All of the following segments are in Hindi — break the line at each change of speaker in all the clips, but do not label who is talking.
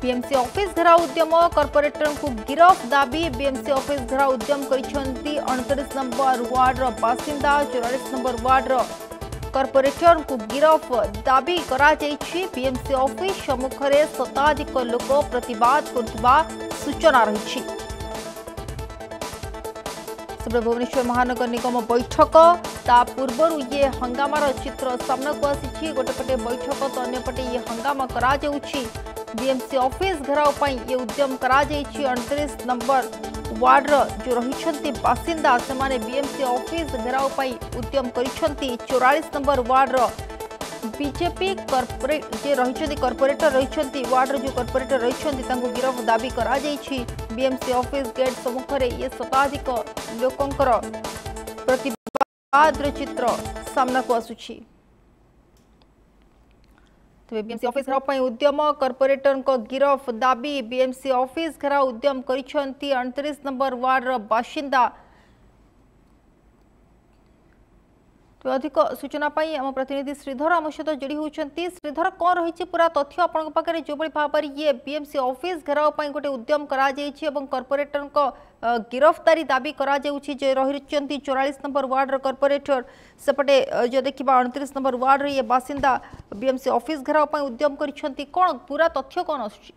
बीएमसी ऑफिस घेराव उद्यम कॉर्पोरेटर को गिरफ दाबी बीएमसी ऑफिस घेराव उद्यम करिसेंती 29 नंबर वार्ड बासिंदा 44 नंबर वार्ड कॉर्पोरेटर को गिरफ दाबी करा जायछि। बीएमसी ऑफिस सम्मुख में शताधिक लोक प्रतिवाद करथिबा सूचना रही। भुवनेश्वर महानगर निगम बैठक ता पूर्व ये हंगामार चित्र सामना को आसी। गोटेपटे बैठक तो अन्यपटे ये हंगामा करा जाउछि। बीएमसी ऑफिस घेराव पाई ये उद्यम करा जाइछि। 29 नंबर वार्ड जो रही बासिंदा से बीएमसी ऑफिस घेराव पाई उद्यम करिसेंती। 44 नंबर वार्ड बीजेपी कॉर्पोरेटर रही वार्ड जो कॉर्पोरेटर रही गिरफ दाबी करा जाइछि। बीएमसी ऑफिस गेट सम्मुख में ये शताधिक लोकंकर प्रतिवाद चित्र सामना को आसुछि। तेज बीएमसी ऑफिस घेराव पाई उद्यम कॉर्पोरेटर को गिरफ दाबी बीएमसी ऑफिस घेराव उद्यम करिसेंती। 38 नंबर वार्ड बासिंदा। तो अधिक सूचना पाई आम प्रतिनिधि श्रीधर आम सहित जोड़ी होती। श्रीधर कौन रही पूरा तथ्य आपण पाखे जो भाव ये बीएमसी ऑफिस घेराव पाई गोटे उद्यम करा कॉर्पोरेटर को गिरफ्तारी दाबी करा रही 44 नंबर वार्ड कॉर्पोरेटर सेपटे जो देखा 29 नंबर वार्ड ये बासिंदा बीएमसी ऑफिस घेराव पाई उद्यम करिसेंती। कौन पूरा तथ्य कौन आसुछि?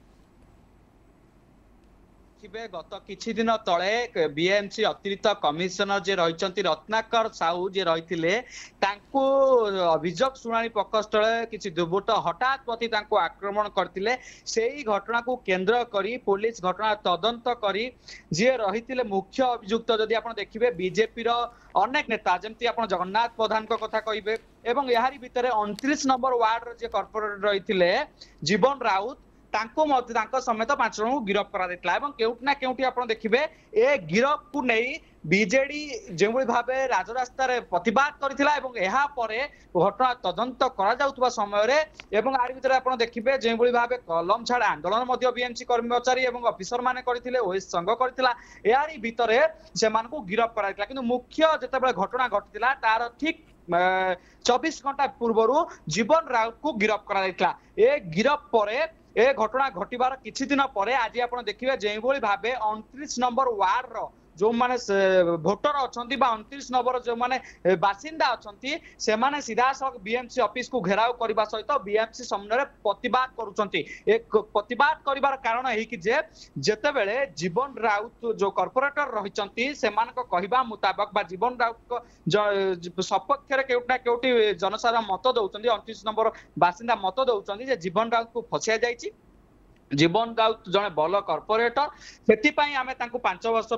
गत किछि दिन तले बीएमसी अतिरिक्त कमिशनर जे रही रत्नाकर साहू जे रही अभियोग शुणाणी प्रकोष्ठ किसी दुर्बृत्त हठात प्रति आक्रमण करते से ही घटना को केंद्र करी पुलिस घटना तदंत करी जे रही मुख्य अभियुक्त जदि आप देखिए बीजेपी अनेक नेता जमती आप जगन्नाथ प्रधान को कथा कहे एवं यारी भितर 29 नंबर वार्ड जे कॉर्पोरेटर रही जीवन राउत समेत 5 जन को गिरफ करा केउटी आप देखिए ए गिरफ को नहीं बीजेडी जो भाव राजरास्त प्रतिवाद करथिला घटना तदंत करा समय आर भीतर आप देखिए जो भाव कलम छाड़ आंदोलन बीएमसी कर्मचारी और ऑफिसर माने करथिले ओएस संघ करथिला यारी भितर से गिरफ करा किंतु मुख्य जिते घटना घटिला तार ठीक 24 घंटा पूर्व जीवन राउत को गिरफ करा ए गिरफ पर ए घटना घटवार किछि दिन पर आज आप देखिए जो भाव 29 नंबर वार्ड जो माने भोटर अच्छा 29 नंबर जो माने बासिंदा अच्छा से माने सीधा बीएमसी ऑफिस को घेराव करने सहित बीएमसी सामने प्रतिवाद करुछंती। एक प्रतिवाद करिवार कारण है कि जेते बेले जीवन राउत जो कॉर्पोरेटर रही से कहवा मुताबक बा जीवन राउत को सपक्ष केउटा केउटी जनसाधारण मत दौरान 29 नंबर बासिंदा मत दौरान जीवन राउत को फसिया जाइछि। जीवन राउत जड़े भल कॉर्पोरेटर से आम 5 वर्ष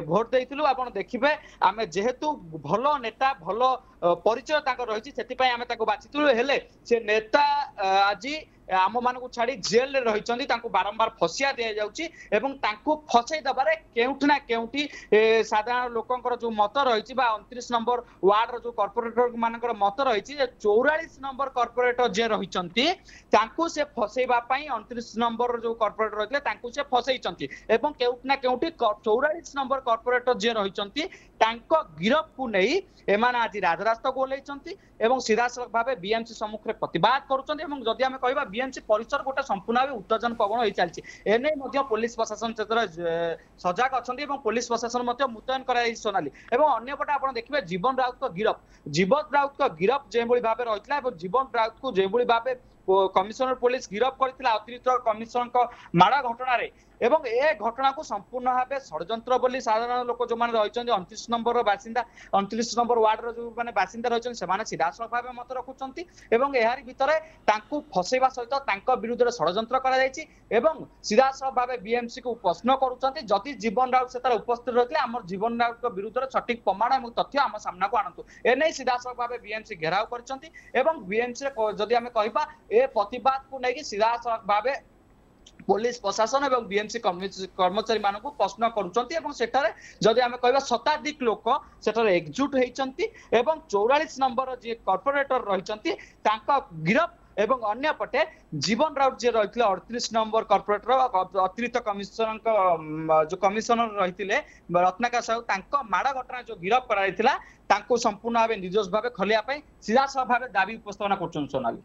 भोट देइथिलु। आपण देखिबे आमे जेहेतु भल नेता भल परिचय रही से आम बाछिलु हेले से नेता आज आम मान छाड़ी जेल रही बारंबार फसिया दि जाउची एवं फसई दबारे केउठना केउठी साधारण लोकंकर जो मत रही 29 नंबर वार्ड जो कॉर्पोरेटर मानकर मत रही 44 नंबर कॉर्पोरेटर जे रही से फसैबा 29 नंबर जो कॉर्पोरेटर रही से फसई एवं केउठना केउठी 44 नंबर कॉर्पोरेटर जे रही गिरफ को नहीं एमाने आज राजरास्ता को ओल्लैचंती सीधा सड़क भाव बीएमसी सम्मुख में प्रतिवाद करुँच। आम कह बीएमसी परिसर गोटे संपूर्ण भाव उत्तेजन पवन हो चलती एने पुलिस प्रशासन क्षेत्र सजग अच्छा पुलिस प्रशासन मुतयन कर सोनाली अंपटे आप देखिए जीवन राउत को गिरफ जो भाव रही है जीवन राउत को जो भाव कमिशनर पुलिस गिरफ करथिला अतिरिक्त कमिशनर माड़ घटना एवं ए घटना को संपूर्ण भाव षड्यंत्र बोली साधारण लोक जो रही 29 नंबर बासिंदा 29 नंबर वार्ड जो मैंने बासिंदा रही सीधा सड़क भाव मत रखुंट यार भितर फसैवा सहित विरुद्ध में षड्यंत्र कर सीधा सड़क भाव बीएमसी को प्रश्न करुँच जीवन राउत से उपस्थित रही आम जीवन राउत विरुद्ध में सठिक प्रमाण और तथ्य आम सामना को आणतु एने सीधा सड़क भाव बीएमसी घेराव कर बीएमसी जदि आम कह ए प्रतिवाद को लेकिन सीधा सड़क भाव पुलिस प्रशासन और बीएमसी कर्मचारी मान प्रश्न करुँच आम कह शताधिक लोक सेठारे एकजुट होती 44 नंबर जी कॉर्पोरेटर रही गिरफ एवं अन्य पटे जीवन राउत जी रही 38 नंबर कॉर्पोरेटर अतिरिक्त कमिशनर जो कमिशनर रही रत्नाकर साहू माड़ घटना जो गिरफ कर संपूर्ण भाव निर्दोष भाव खलिया सीधा सब भाव दाबी उपस्थापन कर सोनाली।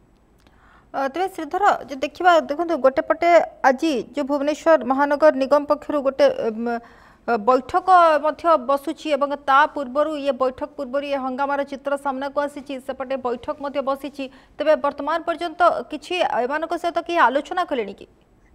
तेज श्रीधर जो देखा देखो गोटे पटे आज जो भुवनेश्वर महानगर निगम पक्षर गोटे बैठक बसुची ता पूर्व ये बैठक पूर्व ये हंगामार चित्र सामना को आसी सेपटे बैठक बसी तेज वर्तमान पर्यंत किसी एम सहित किए आलोचना कले कि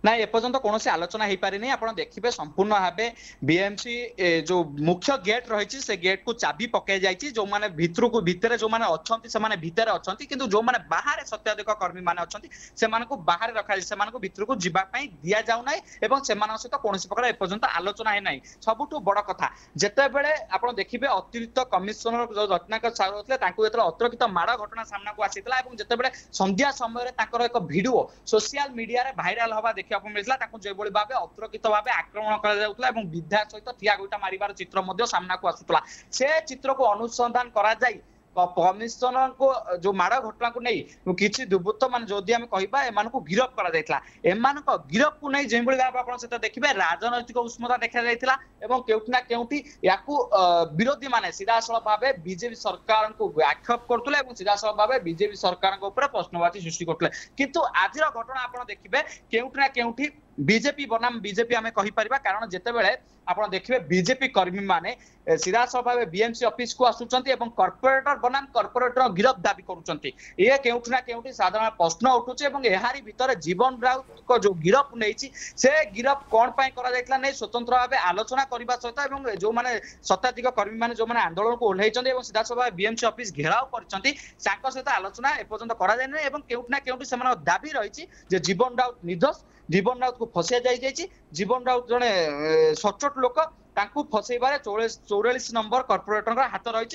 ना एपर्यंत कौन आलोचना हो पारि नहीं। आपड़ देखिए संपूर्ण भाव बीएमसी जो मुख्य गेट रही से गेट को चाबी पकई जाइए जो मैंने भितर को भितर जो मैंने अच्छा से भितर अच्छा किंतु जो मैंने बाहर शताधिक कर्मी मैंने अच्छा से बाहर रखा से भितर को जावाई दि जाऊना और से सहित कौन प्रकार एपर्यंत आलोचना है ना। सबुठ बड़ कथा जिते बड़े आप देखिए अतिरिक्त कमिशनर जो रत्नाकर साहू थे अतिरिक्त माड़ घटना सामना को आसाला जिते संध्या समय एक भिडियो सोशल मीडिया भाइराल हवा देखा मिलता जो भाव अतर्कित भाव आक्रमण कर विधायक सहित ठिया गोईटा मारिबार चित्र सामना को आसूला से चित्र को अनुसंधान करा जाई कमिशनर को जो माड़ घटना को नहीं किसी दुर्बृत्त मान जदि आम कहबा एमान को गिरफ करा जायतला एमान को गिरफ को नहीं जेबोली भाव आपण सेता देखिबे राजनैतिक उष्मता देखा जायतला एवं केउटी ना केउटी याकू विरोधी माने सीधासळ भावे बीजेपी सरकार को आक्षेप करतले एवं सीधासळ भावे बीजेपी सरकार को ऊपर प्रश्नवाची सृष्टि करतले किंतु आजिर घटना आपण देखिबे केउटी ना केउटी बीजेपी बनाम बीजेपी आम कहि परिबा कारण जेते बेले आपण देखिबे बीजेपी कर्मी माने सीधासळ भावे बीएमसी ऑफिस को आसुचंती एवं कॉर्पोरेटर बनाम कॉर्पोरेटर गिरफ दाबी करूचंती ये केउटी ना केउटी साधारण प्रश्न उठुचे एवं एहारी भितर जीवन राउत को जो गिरफ नैची से गिरफ कोन पय करा जायतला नै स्वतंत्र भावे आलोचना करबा सहित एवं जो माने शताधिक कर्मी माने जो माने आंदोलन को ओल्हाइचंती एवं सीधासळ भावे बीएमसी ऑफिस घेराव करचंती साଙ୍କ सहित आलोचना एपर्यंत करा जाय नै एवं केउटी ना केउटी समान दाबी रहिची जे जीवन राउत निर्दोष जीवन राउत को फसिया जाइए जीवन राउत जड़े सचोट लोक फसैबार 44 नंबर कॉर्पोरेटर हाथ रही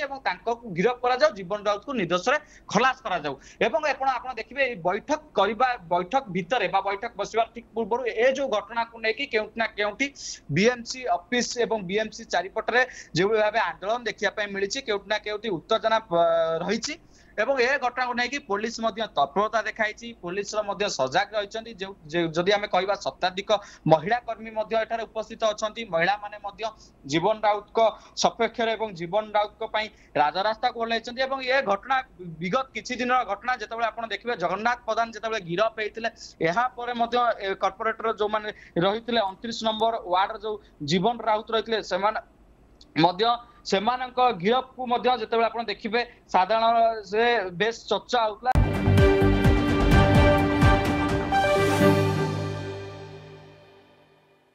गिरफ करा जीवन राउत को निर्दोष खलास करा देखिए बैठक भितर बैठक बसवार ठीक पूर्व ए जो घटना को लेकिन केउटी ना केउटी बीएमसी ऑफिस एवं बीएमसी चारिपटे जो भाव आंदोलन देखा मिली केउटी ना केउटी उत्तेजना रही एवं ए घटना को लेकिन पुलिस तत्परता देखाई पुलिस सजग रही जदि आम कह शताधिक महिला कर्मी उपस्थित अच्छा महिला माने जीवन राउत को सपेक्ष जीवन राउत को राजरास्ता को ओह्लैंती ये घटना विगत किसी दिन घटना जिते आप देखिए जगन्नाथ प्रधान जिते गिरफ होते कॉर्पोरेटर जो मैंने रही 29 नंबर वार्ड जो जीवन राउत रही गिरफ को जिते आप देखिए साधारण से बेस चर्चा होता।